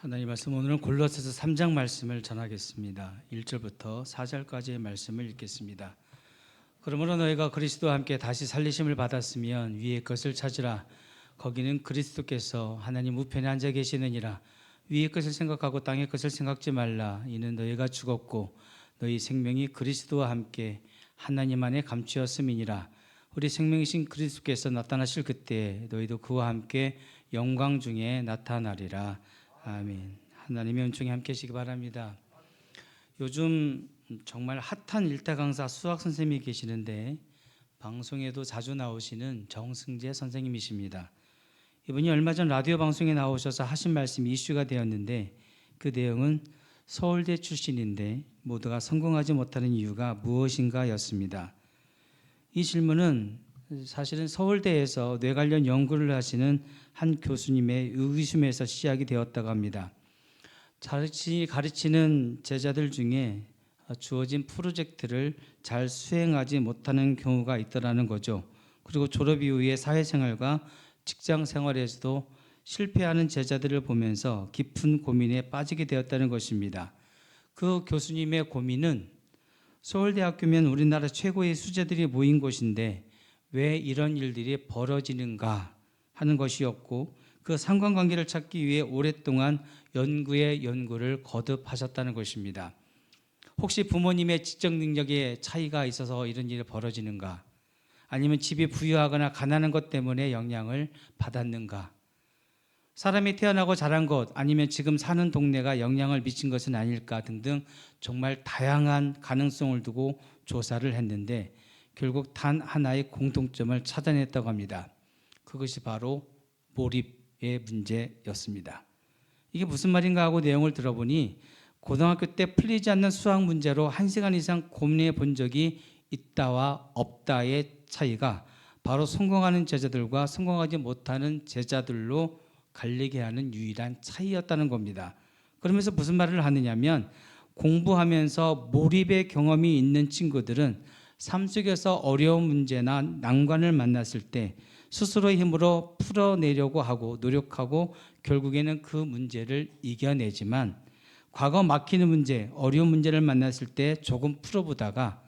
하나님 말씀, 오늘은 골로새서 3장 말씀을 전하겠습니다. 1절부터 4절까지의 말씀을 읽겠습니다. 그러므로 너희가 그리스도와 함께 다시 살리심을 받았으면 위의 것을 찾으라. 거기는 그리스도께서 하나님 우편에 앉아 계시느니라. 위의 것을 생각하고 땅의 것을 생각지 말라. 이는 너희가 죽었고 너희 생명이 그리스도와 함께 하나님 안에 감추었음이니라. 우리 생명이신 그리스도께서 나타나실 그때 너희도 그와 함께 영광 중에 나타나리라. 아멘. 하나님의 은총이 함께 하시기 바랍니다. 요즘 정말 핫한 일타 강사 수학 선생님이 계시는데 방송에도 자주 나오시는 정승재 선생님이십니다. 이분이 얼마 전 라디오 방송에 나오셔서 하신 말씀이 이슈가 되었는데, 그 내용은 서울대 출신인데 모두가 성공하지 못하는 이유가 무엇인가 였습니다. 이 질문은 사실은 서울대에서 뇌 관련 연구를 하시는 한 교수님의 의구심에서 시작이 되었다고 합니다. 가르치는 제자들 중에 주어진 프로젝트를 잘 수행하지 못하는 경우가 있더라는 거죠. 그리고 졸업 이후에 사회생활과 직장생활에서도 실패하는 제자들을 보면서 깊은 고민에 빠지게 되었다는 것입니다. 그 교수님의 고민은 서울대학교면 우리나라 최고의 수재들이 모인 곳인데 왜 이런 일들이 벌어지는가 하는 것이었고, 그 상관관계를 찾기 위해 오랫동안 연구를 거듭하셨다는 것입니다. 혹시 부모님의 지적 능력에 차이가 있어서 이런 일이 벌어지는가? 아니면 집이 부유하거나 가난한 것 때문에 영향을 받았는가? 사람이 태어나고 자란 것, 아니면 지금 사는 동네가 영향을 미친 것은 아닐까 등등 정말 다양한 가능성을 두고 조사를 했는데 결국 단 하나의 공통점을 찾아냈다고 합니다. 그것이 바로 몰입의 문제였습니다. 이게 무슨 말인가 하고 내용을 들어보니, 고등학교 때 풀리지 않는 수학 문제로 1시간 이상 고민해 본 적이 있다와 없다의 차이가 바로 성공하는 제자들과 성공하지 못하는 제자들로 갈리게 하는 유일한 차이였다는 겁니다. 그러면서 무슨 말을 하느냐면, 공부하면서 몰입의 경험이 있는 친구들은 삶 속에서 어려운 문제나 난관을 만났을 때 스스로의 힘으로 풀어내려고 하고 노력하고 결국에는 그 문제를 이겨내지만, 과거 막히는 문제, 어려운 문제를 만났을 때 조금 풀어보다가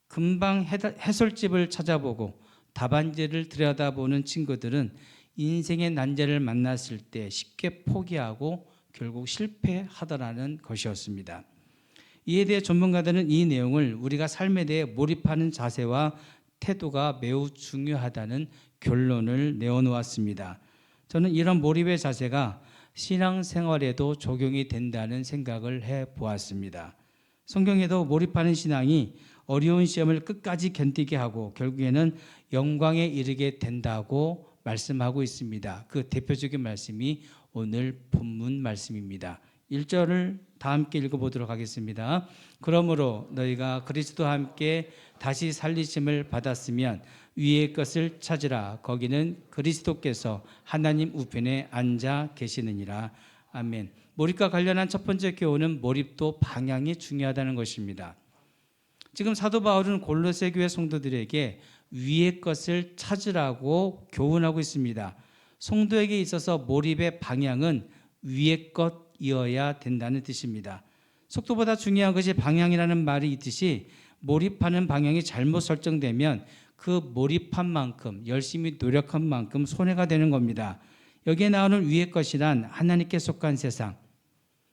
금방 해설집을 찾아보고 답안지를 들여다보는 친구들은 인생의 난제를 만났을 때 쉽게 포기하고 결국 실패하더라는 것이었습니다. 이에 대해 전문가들은 이 내용을 우리가 삶에 대해 몰입하는 자세와 태도가 매우 중요하다는 결론을 내어놓았습니다. 저는 이런 몰입의 자세가 신앙생활에도 적용이 된다는 생각을 해보았습니다. 성경에도 몰입하는 신앙이 어려운 시험을 끝까지 견디게 하고 결국에는 영광에 이르게 된다고 말씀하고 있습니다. 그 대표적인 말씀이 오늘 본문 말씀입니다. 1절을 다 함께 읽어보도록 하겠습니다. 그러므로 너희가 그리스도와 함께 다시 살리심을 받았으면 위의 것을 찾으라. 거기는 그리스도께서 하나님 우편에 앉아 계시느니라. 아멘. 몰입과 관련한 첫 번째 교훈은 몰입도 방향이 중요하다는 것입니다. 지금 사도 바울은 골로새 교회 성도들에게 위의 것을 찾으라고 교훈하고 있습니다. 성도에게 있어서 몰입의 방향은 위의 것이어야 된다는 뜻입니다. 속도보다 중요한 것이 방향이라는 말이 있듯이 몰입하는 방향이 잘못 설정되면 그 몰입한 만큼, 열심히 노력한 만큼 손해가 되는 겁니다. 여기에 나오는 위의 것이란 하나님께 속한 세상,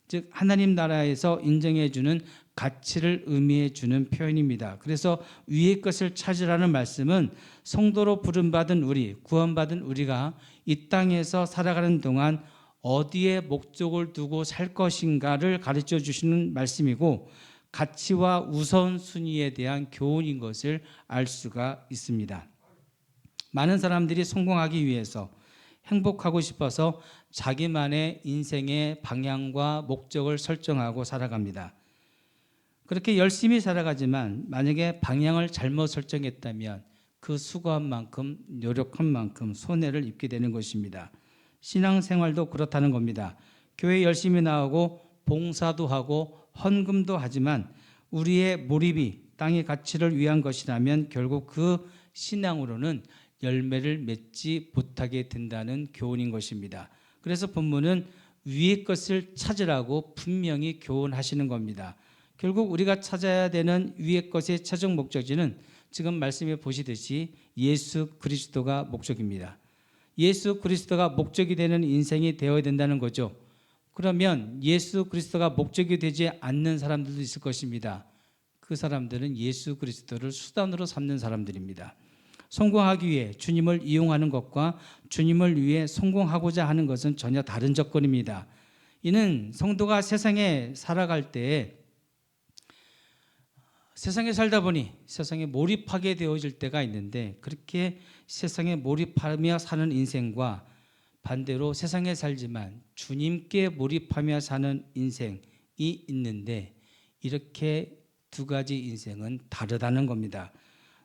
즉 하나님 나라에서 인정해 주는 가치를 의미해 주는 표현입니다. 그래서 위의 것을 찾으라는 말씀은 성도로 부름받은 우리, 구원받은 우리가 이 땅에서 살아가는 동안 어디에 목적을 두고 살 것인가를 가르쳐 주시는 말씀이고, 가치와 우선순위에 대한 교훈인 것을 알 수가 있습니다. 많은 사람들이 성공하기 위해서, 행복하고 싶어서 자기만의 인생의 방향과 목적을 설정하고 살아갑니다. 그렇게 열심히 살아가지만 만약에 방향을 잘못 설정했다면 그 수고한 만큼, 노력한 만큼 손해를 입게 되는 것입니다. 신앙생활도 그렇다는 겁니다. 교회 열심히 나오고 봉사도 하고 헌금도 하지만 우리의 몰입이 땅의 가치를 위한 것이라면 결국 그 신앙으로는 열매를 맺지 못하게 된다는 교훈인 것입니다. 그래서 본문은 위의 것을 찾으라고 분명히 교훈하시는 겁니다. 결국 우리가 찾아야 되는 위의 것의 최종 목적지는 지금 말씀해 보시듯이 예수 그리스도가 목적입니다. 예수 그리스도가 목적이 되는 인생이 되어야 된다는 거죠. 그러면 예수 그리스도가 목적이 되지 않는 사람들도 있을 것입니다. 그 사람들은 예수 그리스도를 수단으로 삼는 사람들입니다. 성공하기 위해 주님을 이용하는 것과 주님을 위해 성공하고자 하는 것은 전혀 다른 조건입니다. 이는 성도가 세상에 살아갈 때에 세상에 살다 보니 세상에 몰입하게 되어질 때가 있는데, 그렇게 세상에 몰입하며 사는 인생과 반대로 세상에 살지만 주님께 몰입하며 사는 인생이 있는데, 이렇게 두 가지 인생은 다르다는 겁니다.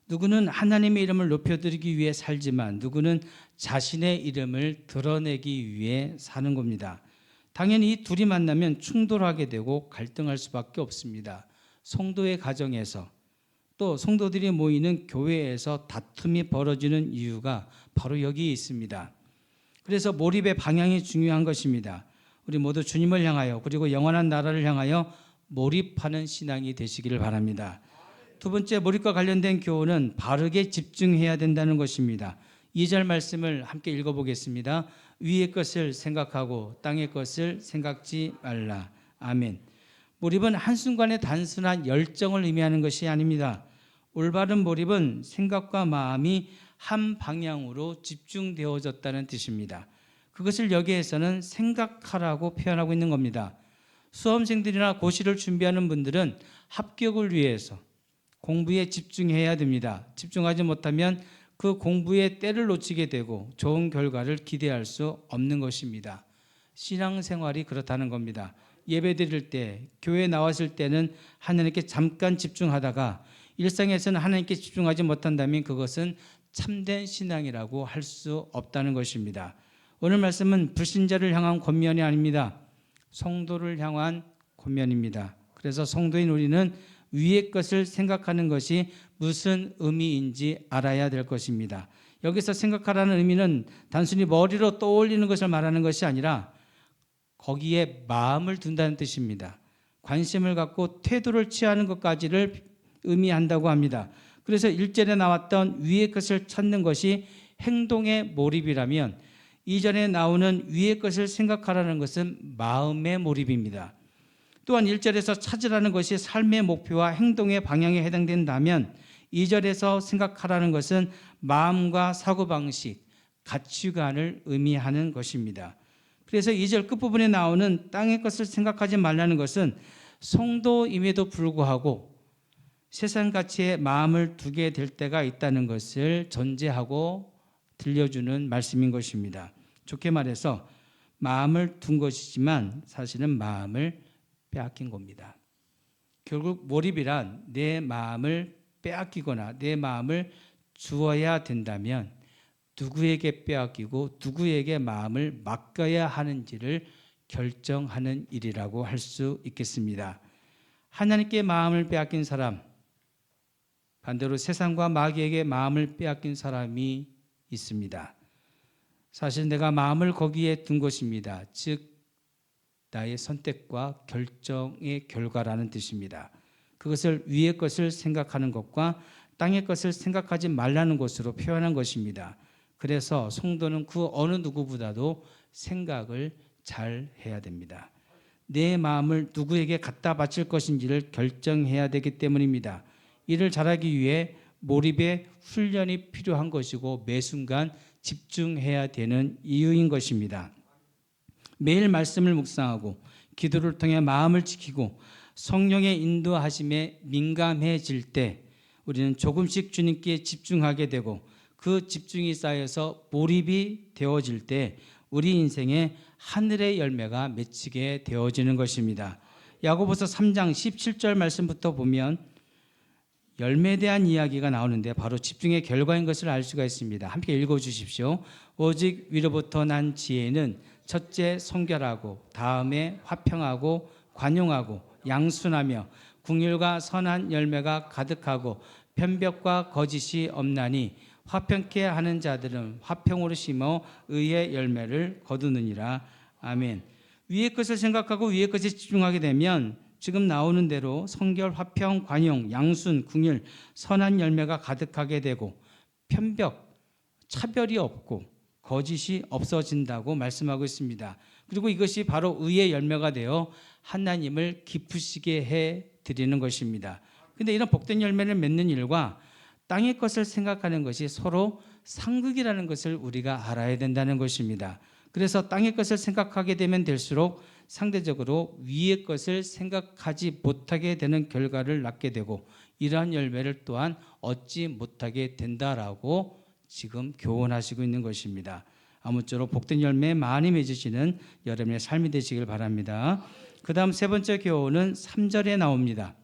누구는 하나님의 이름을 높여드리기 위해 살지만 누구는 자신의 이름을 드러내기 위해 사는 겁니다. 당연히 이 둘이 만나면 충돌하게 되고 갈등할 수밖에 없습니다. 성도의 가정에서, 또 성도들이 모이는 교회에서 다툼이 벌어지는 이유가 바로 여기에 있습니다. 그래서 몰입의 방향이 중요한 것입니다. 우리 모두 주님을 향하여, 그리고 영원한 나라를 향하여 몰입하는 신앙이 되시기를 바랍니다. 두 번째, 몰입과 관련된 교훈은 바르게 집중해야 된다는 것입니다. 2절 말씀을 함께 읽어보겠습니다. 위의 것을 생각하고 땅의 것을 생각지 말라. 아멘. 몰입은 한순간의 단순한 열정을 의미하는 것이 아닙니다. 올바른 몰입은 생각과 마음이 한 방향으로 집중되어졌다는 뜻입니다. 그것을 여기에서는 생각하라고 표현하고 있는 겁니다. 수험생들이나 고시를 준비하는 분들은 합격을 위해서 공부에 집중해야 됩니다. 집중하지 못하면 그 공부에 때를 놓치게 되고 좋은 결과를 기대할 수 없는 것입니다. 신앙생활이 그렇다는 겁니다. 예배 드릴 때, 교회에 나왔을 때는 하나님께 잠깐 집중하다가 일상에서는 하나님께 집중하지 못한다면 그것은 참된 신앙이라고 할 수 없다는 것입니다. 오늘 말씀은 불신자를 향한 권면이 아닙니다. 성도를 향한 권면입니다. 그래서 성도인 우리는 위의 것을 생각하는 것이 무슨 의미인지 알아야 될 것입니다. 여기서 생각하라는 의미는 단순히 머리로 떠올리는 것을 말하는 것이 아니라 거기에 마음을 둔다는 뜻입니다. 관심을 갖고 태도를 취하는 것까지를 의미한다고 합니다. 그래서 1절에 나왔던 위의 것을 찾는 것이 행동의 몰입이라면 2절에 나오는 위의 것을 생각하라는 것은 마음의 몰입입니다. 또한 1절에서 찾으라는 것이 삶의 목표와 행동의 방향에 해당된다면 2절에서 생각하라는 것은 마음과 사고방식, 가치관을 의미하는 것입니다. 그래서 2절 끝부분에 나오는 땅의 것을 생각하지 말라는 것은 성도임에도 불구하고 세상 가치에 마음을 두게 될 때가 있다는 것을 전제하고 들려주는 말씀인 것입니다. 좋게 말해서 마음을 둔 것이지만 사실은 마음을 빼앗긴 겁니다. 결국 몰입이란 내 마음을 빼앗기거나 내 마음을 주어야 된다면 누구에게 빼앗기고 누구에게 마음을 맡겨야 하는지를 결정하는 일이라고 할 수 있겠습니다. 하나님께 마음을 빼앗긴 사람, 반대로 세상과 마귀에게 마음을 빼앗긴 사람이 있습니다. 사실 내가 마음을 거기에 둔 것입니다. 즉 나의 선택과 결정의 결과라는 뜻입니다. 그것을 위의 것을 생각하는 것과 땅의 것을 생각하지 말라는 것으로 표현한 것입니다. 그래서 성도는 그 어느 누구보다도 생각을 잘 해야 됩니다. 내 마음을 누구에게 갖다 바칠 것인지를 결정해야 되기 때문입니다. 이를 잘하기 위해 몰입의 훈련이 필요한 것이고 매 순간 집중해야 되는 이유인 것입니다. 매일 말씀을 묵상하고 기도를 통해 마음을 지키고 성령의 인도하심에 민감해질 때 우리는 조금씩 주님께 집중하게 되고 그 집중이 쌓여서 몰입이 되어질 때 우리 인생에 하늘의 열매가 맺히게 되어지는 것입니다. 야고보서 3장 17절 말씀부터 보면 열매에 대한 이야기가 나오는데 바로 집중의 결과인 것을 알 수가 있습니다. 함께 읽어주십시오. 오직 위로부터 난 지혜는 첫째 성결하고 다음에 화평하고 관용하고 양순하며 긍휼과 선한 열매가 가득하고 편벽과 거짓이 없나니 화평케 하는 자들은 화평으로 심어 의의 열매를 거두느니라. 아멘. 위의 것을 생각하고 위의 것에 집중하게 되면 지금 나오는 대로 성결, 화평, 관용, 양순, 궁율, 선한 열매가 가득하게 되고 편벽, 차별이 없고 거짓이 없어진다고 말씀하고 있습니다. 그리고 이것이 바로 의의 열매가 되어 하나님을 기쁘시게 해 드리는 것입니다. 근데 이런 복된 열매를 맺는 일과 땅의 것을 생각하는 것이 서로 상극이라는 것을 우리가 알아야 된다는 것입니다. 그래서 땅의 것을 생각하게 되면 될수록 상대적으로 위의 것을 생각하지 못하게 되는 결과를 낳게 되고 이러한 열매를 또한 얻지 못하게 된다라고 지금 교훈하시고 있는 것입니다. 아무쪼록 복된 열매 많이 맺으시는 여러분의 삶이 되시길 바랍니다. 그 다음 세 번째 교훈은 3절에 나옵니다.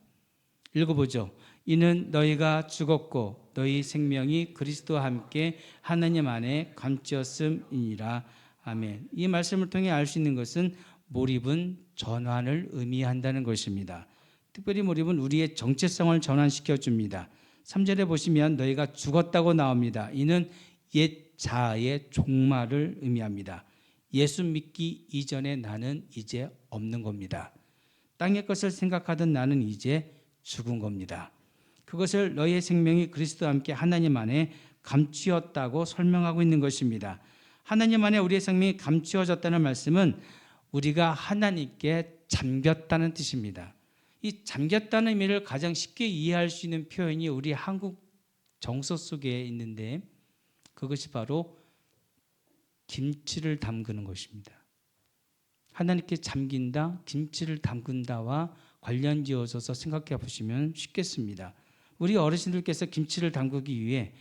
읽어보죠. 이는 너희가 죽었고 너희 생명이 그리스도와 함께 하나님 안에 감추었음이니라. 아멘. 이 말씀을 통해 알 수 있는 것은 몰입은 전환을 의미한다는 것입니다. 특별히 몰입은 우리의 정체성을 전환시켜 줍니다. 3절에 보시면 너희가 죽었다고 나옵니다. 이는 옛 자아의 종말을 의미합니다. 예수 믿기 이전에 나는 이제 없는 겁니다. 땅의 것을 생각하던 나는 이제 죽은 겁니다. 그것을 너희의 생명이 그리스도와 함께 하나님 안에 감추었다고 설명하고 있는 것입니다. 하나님 안에 우리의 생명이 감추어졌다는 말씀은 우리가 하나님께 잠겼다는 뜻입니다. 이 잠겼다는 의미를 가장 쉽게 이해할 수 있는 표현이 우리 한국 정서 속에 있는데 그것이 바로 김치를 담그는 것입니다. 하나님께 잠긴다, 김치를 담근다와 관련 지어져서 생각해 보시면 쉽겠습니다. 우리 어르신들께서 김치를 담그기 위해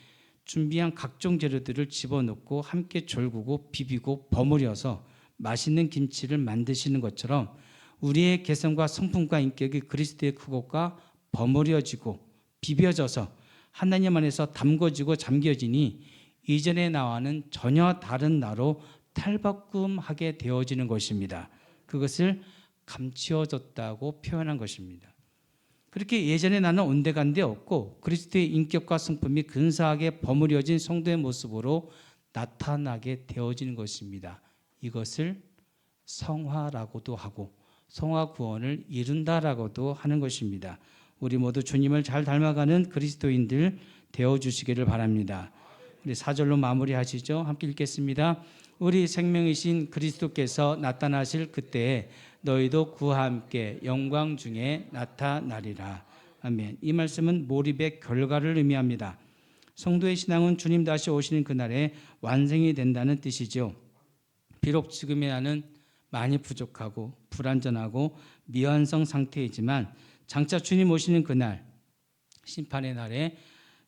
준비한 각종 재료들을 집어넣고 함께 졸구고 비비고 버무려서 맛있는 김치를 만드시는 것처럼 우리의 개성과 성품과 인격이 그리스도의 그것과 버무려지고 비벼져서 하나님 안에서 담궈지고 잠겨지니 이전의 나와는 전혀 다른 나로 탈바꿈하게 되어지는 것입니다. 그것을 감추어졌다고 표현한 것입니다. 그렇게 예전에 나는 온데간데 없고 그리스도의 인격과 성품이 근사하게 버무려진 성도의 모습으로 나타나게 되어지는 것입니다. 이것을 성화라고도 하고 성화 구원을 이룬다라고도 하는 것입니다. 우리 모두 주님을 잘 닮아가는 그리스도인들 되어주시기를 바랍니다. 우리 4절로 마무리하시죠. 함께 읽겠습니다. 우리 생명이신 그리스도께서 나타나실 그때에 너희도 그와 함께 영광 중에 나타나리라. 아멘. 이 말씀은 몰입의 결과를 의미합니다. 성도의 신앙은 주님 다시 오시는 그날에 완성이 된다는 뜻이죠. 비록 지금의 나는 많이 부족하고 불완전하고 미완성 상태이지만 장차 주님 오시는 그날 심판의 날에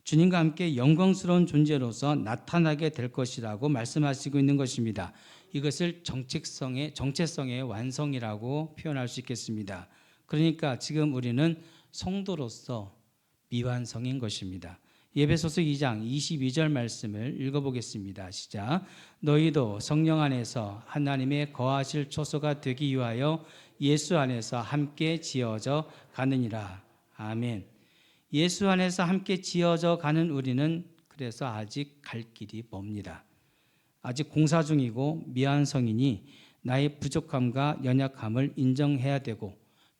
주님과 함께 영광스러운 존재로서 나타나게 될 것이라고 말씀하시고 있는 것입니다. 이것을 정체성의 완성이라고 표현할 수 있겠습니다. 그러니까 지금 우리는 성도로서 미완성인 것입니다. 에베소서 2장 22절 말씀을 읽어보겠습니다. 시작. 너희도 성령 안에서 하나님의 거하실 초소가 되기 위하여 예수 안에서 함께 지어져 가느니라. 아멘. 예수 안에서 함께 지어져 가는 우리는 그래서 아직 갈 길이 멉니다. 아직 공사 중이고 미완성이니 나의 부족함과 연약함을 인정해야 되고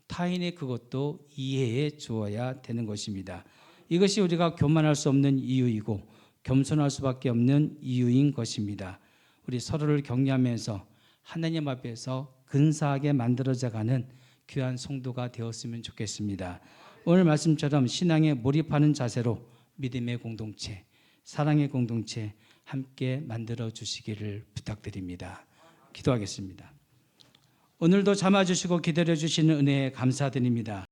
타인의 그것도 이해해 주어야 되는 것입니다. 이것이 우리가 교만할 수 없는 이유이고 겸손할 수밖에 없는 이유인 것입니다. 우리 서로를 격려하면서 하나님 앞에서 근사하게 만들어져가는 귀한 성도가 되었으면 좋겠습니다. 오늘 말씀처럼 신앙에 몰입하는 자세로 믿음의 공동체, 사랑의 공동체 함께 만들어 주시기를 부탁드립니다. 기도하겠습니다. 오늘도 참아주시고 기다려 주시는 은혜에 감사드립니다.